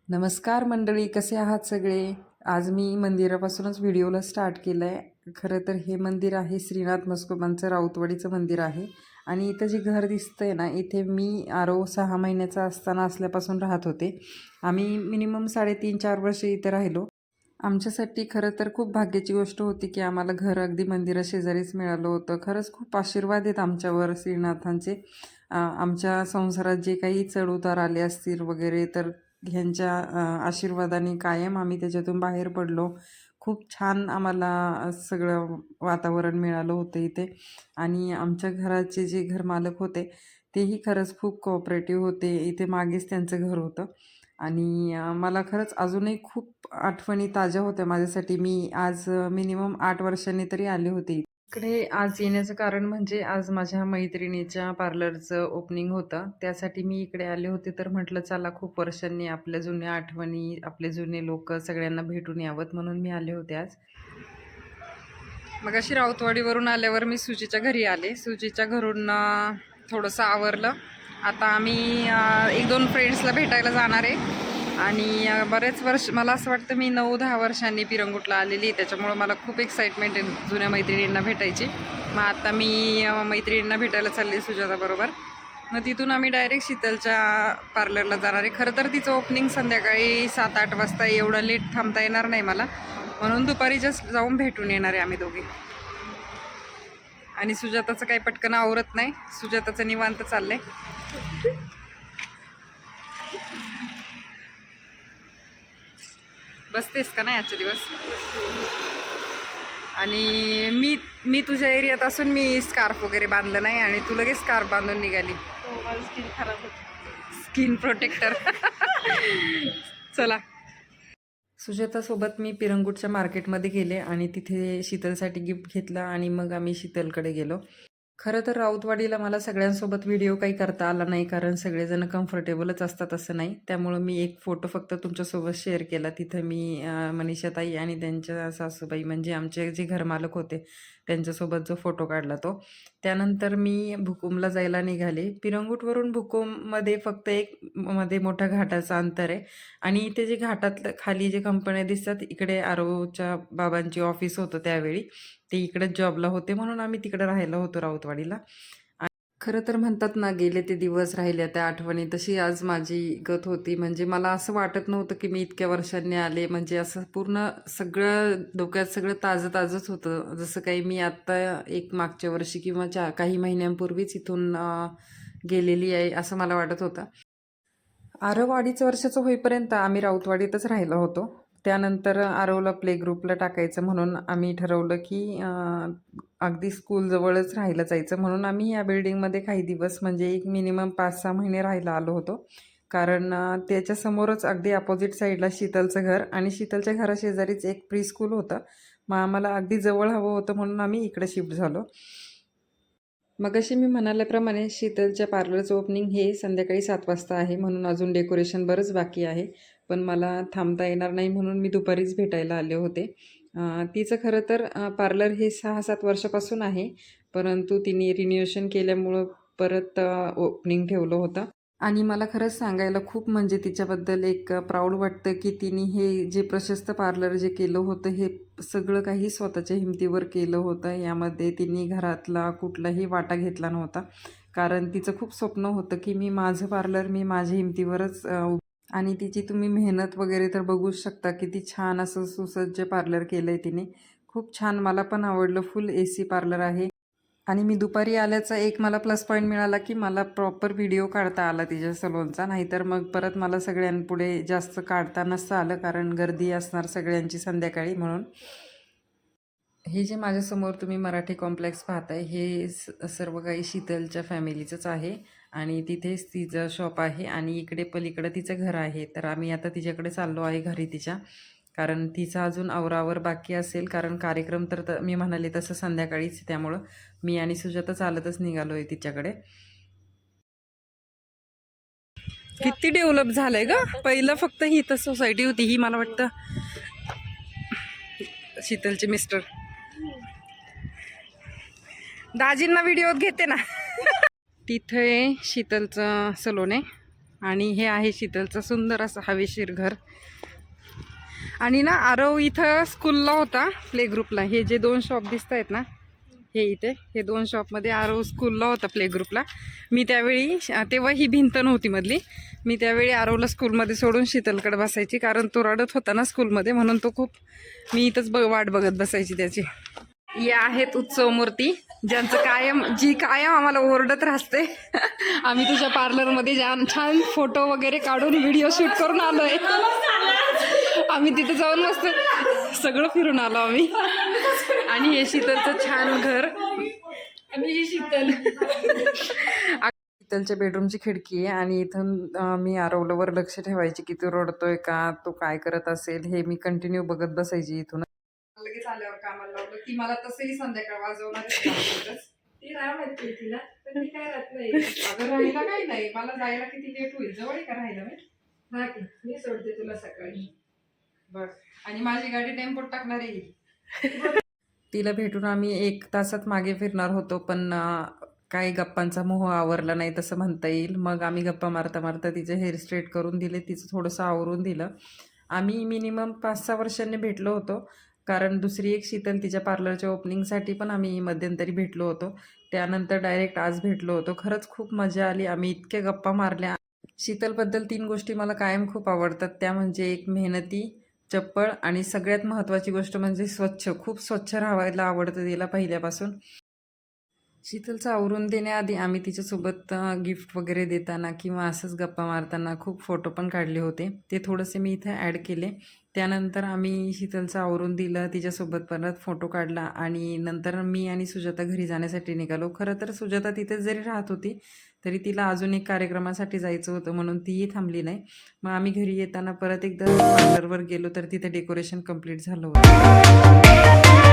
नमस्कार मंडळी, कसे आहात सगळे? आज मी मंदिरापासूनच व्हिडिओला स्टार्ट केलं आहे. खरं तर हे मंदिर आहे श्रीनाथ म्हस्कोबांचं राऊतवाडीचं मंदिर आहे. आणि इथं जे घर दिसतंय ना, इथे मी आरव 6 महिन्याचा असल्यापासून राहत होते. आम्ही मिनिमम 3.5-4 वर्ष इथे राहिलो. आमच्यासाठी खरं तर खूप भाग्याची गोष्ट होती की आम्हाला घर अगदी मंदिराशेजारीच मिळालं होतं. खरंच खूप आशीर्वाद आहेत आमच्यावर श्रीनाथांचे. आमच्या संसारात जे काही चढ-उतार आले असतील वगैरे, तर ह्यांच्या आशीर्वादाने कायम आम्ही त्याच्यातून बाहेर पडलो. खूप छान आम्हाला सगळं वातावरण मिळालं होतं इथे. आणि आमच्या घराचे जे घरमालक होते तेही खरंच खूप कोऑपरेटिव्ह होते. इथे मागेच त्यांचं घर होतं. आणि मला खरंच अजूनही खूप आठवणी ताज्या होत्या माझ्यासाठी. मी आज मिनिमम 8 वर्षांनी तरी आले होते इकडे. आज येण्याचं कारण म्हणजे आज माझ्या मैत्रिणीच्या पार्लरचं ओपनिंग होतं. त्यासाठी मी इकडे आले होते. तर म्हटलं चला, खूप वर्षांनी आपल्या जुन्या आठवणी, आपले जुने लोक सगळ्यांना भेटून यावं, म्हणून मी आले होते आज. मग अशी राऊतवाडीवरून आल्यावर मी सुजीच्या घरी आले. सुजीच्या घरून थोडंसं आवरलं. आता आम्ही 1-2 फ्रेंड्सला भेटायला जाणार आहे. आणि बरेच वर्ष, मला असं वाटतं मी 9-10 वर्षांनी पिरंगुटला आलेली. त्याच्यामुळं मला खूप एक्साइटमेंट आहे जुन्या मैत्रिणींना भेटायची. मग आता मी मैत्रिणींना भेटायला चालली सुजाताबरोबर. मग तिथून आम्ही डायरेक्ट शीतलच्या पार्लरला जाणार आहे. खरं तर तिचं ओपनिंग संध्याकाळी 7-8 वाजता. एवढं लेट थांबता येणार नाही मला, म्हणून दुपारी जस्ट जाऊन भेटून येणार आहे आम्ही दोघे. आणि सुजाताचं काही पटकन आवरत नाही. सुजाताचं निवांत चाललंय. बसतेस का नाही आजचे दिवस? आणि मी तुझ्या एरियात असून मी स्कार्फ वगैरे बांधलं नाही, आणि तू लगेच स्कार्फ बांधून निघाली. स्किन खराब होती. Skin protector. चला. सुजातासोबत मी पिरंगुटच्या मार्केटमध्ये गेले आणि तिथे शीतलसाठी गिफ्ट घेतलं आणि मग आम्ही शीतलकडे गेलो. खरं तर राऊतवाडीला मला सगळ्यांसोबत व्हिडिओ काही करता आला नाही, कारण सगळेजण कम्फर्टेबलच असतात असं नाही. त्यामुळं मी एक फोटो फक्त तुमच्यासोबत शेअर केला. तिथं मी मनीषाताई आणि त्यांच्या सासूबाई, म्हणजे आमचे जे घरमालक होते, त्यांच्यासोबत जो फोटो काढला तो. त्यानंतर मी भुकुमला जायला निघाले. पिरंगुटवरून भुकुममध्ये फक्त एक मध्ये मोठा घाटाचं अंतर आहे. आणि इथे जे घाटातलं खाली जे कंपन्या दिसतात, इकडे आरवच्या बाबांची ऑफिस होतं त्यावेळी. ते इकडेच जॉबला होते, म्हणून आम्ही तिकडे राहायला होतो राऊतवाडीला. खरं तर म्हणतात ना, गेले ते दिवस राहिल्या त्या आठवणी, तशी आज माझी गत होती. म्हणजे मला असं वाटत नव्हतं की मी इतक्या वर्षांनी आले. म्हणजे असं पूर्ण सगळं डोक्यात सगळं ताजं ताजंच होतं. जसं काही मी आत्ता एक मागच्या वर्षी किंवा काही महिन्यांपूर्वीच इथून गेलेली आहे असं मला वाटत होतं. आरव 2.5 वर्षाचं होईपर्यंत आम्ही राऊतवाडीतच राहिलो होतो. त्यानंतर आरवला प्ले ग्रुपला टाकायचं म्हणून आम्ही ठरवलं की अगदी स्कूलजवळच राहायला जायचं. म्हणून आम्ही या बिल्डिंगमध्ये काही दिवस, म्हणजे एक मिनिमम 5-6 महिने राहायला आलो होतो. कारण त्याच्यासमोरच अगदी अपोजिट साईडला शीतलचं घर, आणि शीतलच्या घराशेजारीच एक प्री स्कूल होतं. मग आम्हाला अगदी जवळ हवं होतं, म्हणून आम्ही इकडे शिफ्ट झालो. मगाशी मी म्हणाल्याप्रमाणे शीतलच्या पार्लरचं ओपनिंग हे संध्याकाळी 7 वाजता आहे, म्हणून अजून डेकोरेशन बरंच बाकी आहे. पण मला थांबता येणार नाही, म्हणून मी दुपारीच भेटायला आले होते. तिचं खरं तर पार्लर हे 6-7 वर्षापासून आहे, परंतु तिने रिन्युएशन केल्यामुळं परत ओपनिंग ठेवलं होतं. आणि मला खरंच सांगायला खूप, म्हणजे तिच्याबद्दल एक प्राऊड वाटतं की तिने हे जे प्रशस्त पार्लर जे केलं होतं, हे सगळं काही स्वतःच्या हिमतीवर केलं होतं. यामध्ये तिने घरातला कुठलाही वाटा घेतला नव्हता, कारण तिचं खूप स्वप्न होतं की मी माझं पार्लर मी माझ्या हिमतीवरच आणि तिची तुम्ही मेहनत वगैरे तर बघूच शकता. किती छान असं सुसज्ज पार्लर केलं आहे तिने. खूप छान, मला पण आवडलं. फुल AC पार्लर आहे. आणि मी दुपारी आल्याचा एक मला प्लस पॉईंट मिळाला की मला प्रॉपर व्हिडिओ काढता आला तिच्या सलूनचा. नाहीतर मग परत मला सगळ्यांपुढे जास्त काढता नसतं आलं, कारण गर्दी असणार सगळ्यांची संध्याकाळी, म्हणून. हे जे माझ्यासमोर तुम्ही मराठी कॉम्प्लेक्स पाहताय, हे सर्व काही शीतलच्या फॅमिलीचंच आहे. आणि तिथेच तिचं शॉप आहे, आणि इकडे पलीकडे तिचं घर आहे. तर आम्ही आता तिच्याकडे चाललो आहे घरी तिच्या, कारण तिचा अजून आवरावर बाकी असेल. कारण कार्यक्रम तर मी म्हणाले तसं संध्याकाळीच, त्यामुळं मी आणि सुजाता चालतच निघालो आहे तिच्याकडे. किती डेव्हलप झालंय ग. पहिलं फक्त ही तर सोसायटी होती, ही मला वाटतं शीतलचे मिस्टर. दाजींना व्हिडिओत घेते ना. तिथे शीतलचं सलोन आहे. आणि हे आहे शीतलचं सुंदर असं हवेशीर घर. आणि ना आरव इथं स्कूलला होता, प्ले ग्रुपला. हे जे 2 शॉप दिसत आहेत ना, हे इथे हे 2 शॉपमध्ये आरव स्कूलला होता, प्ले ग्रुपला. मी त्यावेळी तेव्हा ही भिंत नव्हती मधली. मी त्यावेळी आरवला स्कूलमध्ये सोडून शीतलकडे बसायची, कारण तो रडत होता ना स्कूलमध्ये, म्हणून तो खूप मी इथंच वाट बघत बसायची त्याची. या आहेत उत्सव मूर्ती, ज्यांचं जी कायम आम्हाला ओरडत राहते. आम्ही तुझ्या पार्लरमध्ये छान फोटो वगैरे काढून व्हिडिओ शूट करून आलोय. आम्ही तिथे जाऊन मस्त सगळं फिरून आलो आम्ही. आणि हे शीतलचं छान घर. आणि ही शीतल. शीतलच्या बेडरूमची खिडकी आहे आणि इथून मी आरवल्यावर लक्ष ठेवायची की तो रडतोय का, तो काय करत असेल, हे मी कंटिन्यू बघत बसायची. इथून लगेच आल्यावर कामाला लावलं. ती मला तसंही संध्याकाळ वाजवणार. ती राहत तिला, पण ती काय राहत नाही. अगं राहिला काही नाही, मला जायला किती लेट होईल. जवळ आहे का राहिला मी? राहते, मी सोडते तुला सकाळी. बघ, आणि माझी गाडी टेम्पोत टाकणार आहे. तिला भेटून आम्ही 1 तासात मागे फिरणार होतो, पण काही गप्पांचा मोह आवरला नाही तसं म्हणता येईल. मग आम्ही गप्पा मारता मारता तिचे हेअर स्ट्रेट करून दिले, तिचं थोडंसं आवरून दिलं. आम्ही मिनिमम 5-6 वर्षांनी भेटलो होतो, कारण दुसरी एक शीतल तिच्या पार्लरच्या ओपनिंगसाठी पण आम्ही मध्यंतरी भेटलो होतो. त्यानंतर डायरेक्ट आज भेटलो होतो. खरंच खूप मजा आली. आम्ही इतक्या गप्पा मारल्या. शीतलबद्दल 3 गोष्टी मला कायम खूप आवडतात. त्या म्हणजे एक मेहनती, चप्पळ आणि सगळ्यात महत्त्वाची गोष्ट म्हणजे स्वच्छ. खूप स्वच्छ राहायला आवडतं तिला पहिल्यापासून. शीतलचं आवरून देण्याआधी आम्ही तिच्यासोबत गिफ्ट वगैरे देताना किंवा असंच गप्पा मारताना खूप फोटो पण काढले होते. ते थोडेसे मी इथे ॲड केले. त्यानंतर आम्ही शीतलचं आवरून दिलं, तिच्यासोबत परत फोटो काढला आणि नंतर मी आणि सुजाता घरी जाण्यासाठी निघालो. खरं तर सुजाता तिथेच जरी राहत होती तरी तिला अजून एक कार्यक्रमासाठी जायचं होतं, म्हणून तीही थांबली नाही. मग आम्ही घरी येताना परत एकदा पार्लरवर गेलो तर तिथे डेकोरेशन कंप्लीट झालं होतं.